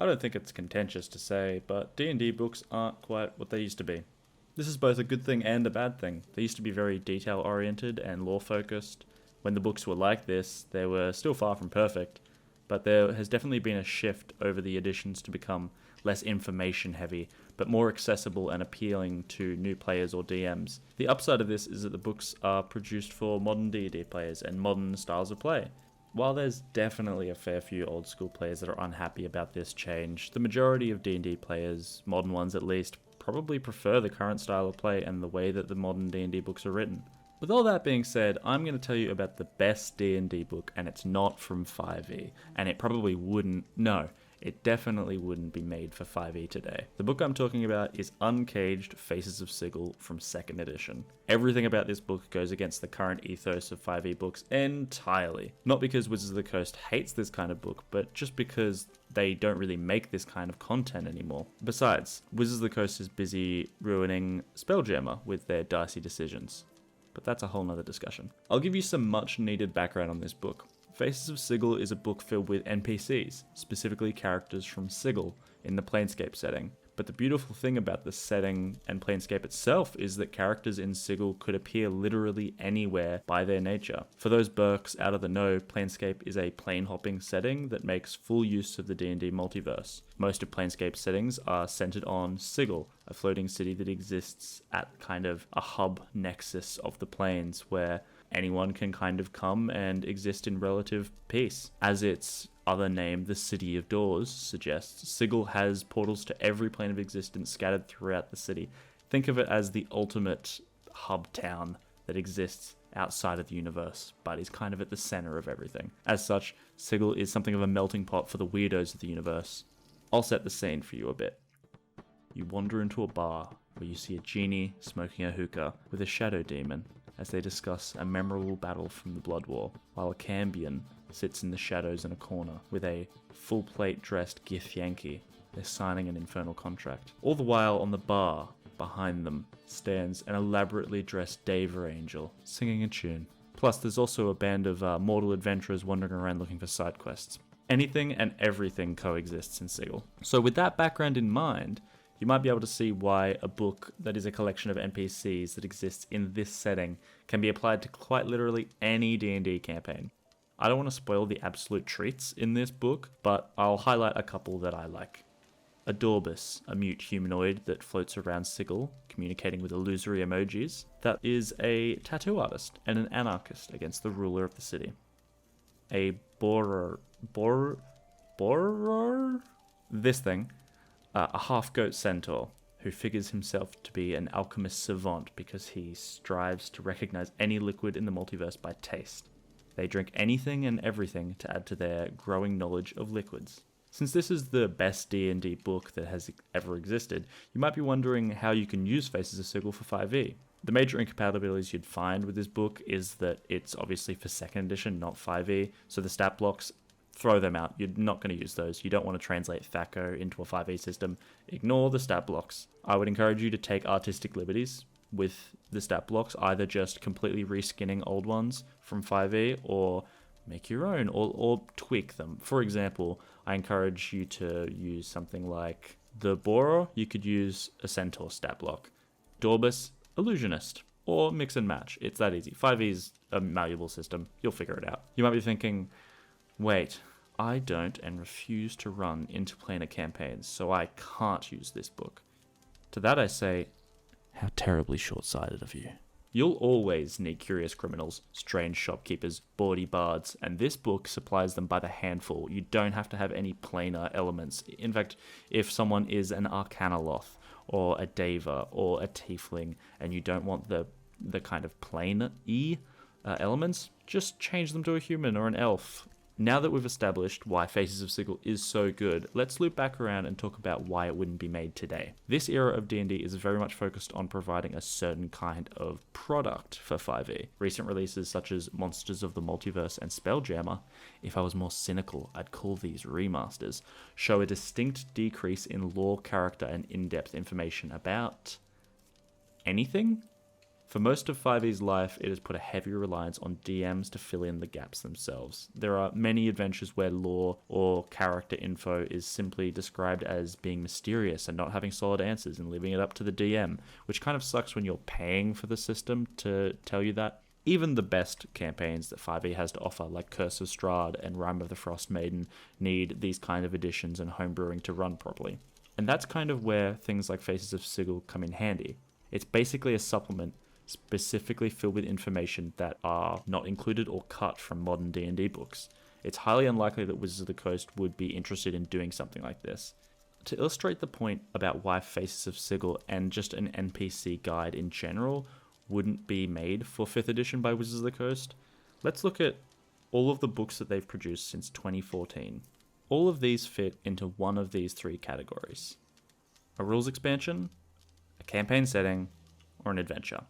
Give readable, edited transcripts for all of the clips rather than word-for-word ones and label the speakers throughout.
Speaker 1: I don't think it's contentious to say, but D&D books aren't quite what they used to be. This is both a good thing and a bad thing. They used to be very detail-oriented and lore-focused. When the books were like this, they were still far from perfect, but there has definitely been a shift over the editions to become less information-heavy, but more accessible and appealing to new players or DMs. The upside of this is that the books are produced for modern D&D players and modern styles of play. While there's definitely a fair few old school players that are unhappy about this change, the majority of D&D players, modern ones at least, probably prefer the current style of play and the way that the modern D&D books are written. With all that being said, I'm going to tell you about the best D&D book, and it's not from 5e, and it probably wouldn't, no, it definitely wouldn't be made for 5e today. The book I'm talking about is Uncaged, Faces of Sigil from 2nd edition. Everything about this book goes against the current ethos of 5e books entirely. Not because Wizards of the Coast hates this kind of book, but just because they don't really make this kind of content anymore. Besides, Wizards of the Coast is busy ruining Spelljammer with their dicey decisions. But that's a whole nother discussion. I'll give you some much needed background on this book. Faces of Sigil is a book filled with NPCs, specifically characters from Sigil in the Planescape setting. But the beautiful thing about the setting and Planescape itself is that characters in Sigil could appear literally anywhere by their nature. For those Burks out of the know, Planescape is a plane-hopping setting that makes full use of the D&D multiverse. Most of Planescape's settings are centered on Sigil, a floating city that exists at kind of a hub nexus of the planes where anyone can kind of come and exist in relative peace. As its other name, the City of Doors, suggests, Sigil has portals to every plane of existence scattered throughout the city. Think of it as the ultimate hub town that exists outside of the universe, but is kind of at the center of everything. As such, Sigil is something of a melting pot for the weirdos of the universe. I'll set the scene for you a bit. You wander into a bar where you see a genie smoking a hookah with a shadow demon as they discuss a memorable battle from the Blood War, while a Cambion sits in the shadows in a corner with a full-plate dressed Githyanki. They're signing an infernal contract. All the while on the bar, behind them, stands an elaborately dressed Daver Angel, singing a tune. Plus there's also a band of mortal adventurers wandering around looking for side quests. Anything and everything coexists in Sigil. So with that background in mind, you might be able to see why a book that is a collection of NPCs that exists in this setting can be applied to quite literally any D&D campaign. I don't want to spoil the absolute treats in this book, but I'll highlight a couple that I like. Adorbus, a mute humanoid that floats around Sigil, communicating with illusory emojis, that is a tattoo artist and an anarchist against the ruler of the city. A borer? This thing. A half-goat centaur, who figures himself to be an alchemist savant because he strives to recognize any liquid in the multiverse by taste. They drink anything and everything to add to their growing knowledge of liquids. Since this is the best D&D book that has ever existed, you might be wondering how you can use Faces of Sigil for 5e. The major incompatibilities you'd find with this book is that it's obviously for 2nd edition, not 5e, so the stat blocks, throw them out. You're not going to use those. You don't want to translate THAC0 into a 5e system. Ignore the stat blocks. I would encourage you to take artistic liberties with the stat blocks, either just completely reskinning old ones from 5e or make your own or tweak them. For example, I encourage you to use something like the Borer. You could use a Centaur stat block. Dorbus, Illusionist, or mix and match. It's that easy. 5e is a malleable system. You'll figure it out. You might be thinking, wait, I don't and refuse to run interplanar campaigns, so I can't use this book. To that I say, how terribly short-sighted of you. You'll always need curious criminals, strange shopkeepers, bawdy bards, and this book supplies them by the handful. You don't have to have any planar elements. In fact, if someone is an Arcanoloth, or a Daver, or a Tiefling, and you don't want the kind of plain-y elements, just change them to a human or an elf. Now that we've established why Faces of Sigil is so good, let's loop back around and talk about why it wouldn't be made today. This era of D&D is very much focused on providing a certain kind of product for 5e. Recent releases such as Monsters of the Multiverse and Spelljammer, if I was more cynical, I'd call these remasters, show a distinct decrease in lore, character, and in-depth information about anything. For most of 5e's life, it has put a heavy reliance on DMs to fill in the gaps themselves. There are many adventures where lore or character info is simply described as being mysterious and not having solid answers and leaving it up to the DM, which kind of sucks when you're paying for the system to tell you that. Even the best campaigns that 5e has to offer, like Curse of Strahd and Rime of the Frost Maiden, need these kind of additions and homebrewing to run properly. And that's kind of where things like Faces of Sigil come in handy. It's basically a supplement specifically filled with information that are not included or cut from modern D&D books. It's highly unlikely that Wizards of the Coast would be interested in doing something like this. To illustrate the point about why Faces of Sigil and just an NPC guide in general wouldn't be made for 5th edition by Wizards of the Coast, let's look at all of the books that they've produced since 2014. All of these fit into one of these three categories: a rules expansion, a campaign setting, or an adventure.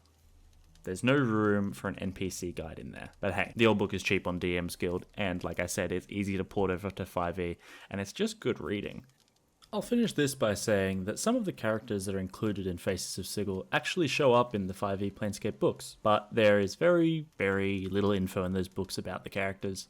Speaker 1: There's no room for an NPC guide in there. But hey, the old book is cheap on DM's Guild, and like I said, it's easy to port over to 5e, and it's just good reading. I'll finish this by saying that some of the characters that are included in Faces of Sigil actually show up in the 5e Planescape books, but there is very, very little info in those books about the characters.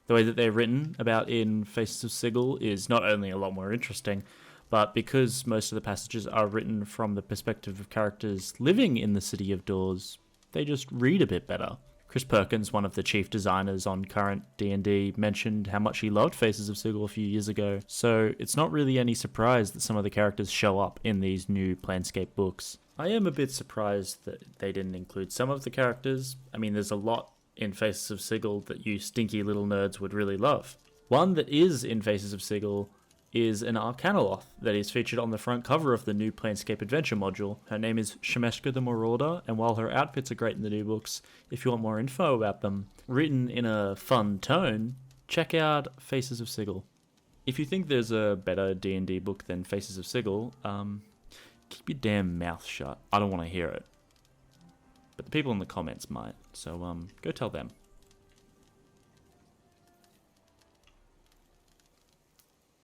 Speaker 1: The way that they're written about in Faces of Sigil is not only a lot more interesting, but because most of the passages are written from the perspective of characters living in the City of Doors, they just read a bit better. Chris Perkins, one of the chief designers on current D&D, mentioned how much he loved Faces of Sigil a few years ago, so it's not really any surprise that some of the characters show up in these new Planescape books. I am a bit surprised that they didn't include some of the characters. I mean, there's a lot in Faces of Sigil that you stinky little nerds would really love. One that is in Faces of Sigil is an Arcanoloth that is featured on the front cover of the new Planescape Adventure module. Her name is Shemeshka the Marauder, and while her outfits are great in the new books, if you want more info about them, written in a fun tone, check out Faces of Sigil. If you think there's a better D&D book than Faces of Sigil, keep your damn mouth shut. I don't want to hear it. But the people in the comments might, so go tell them.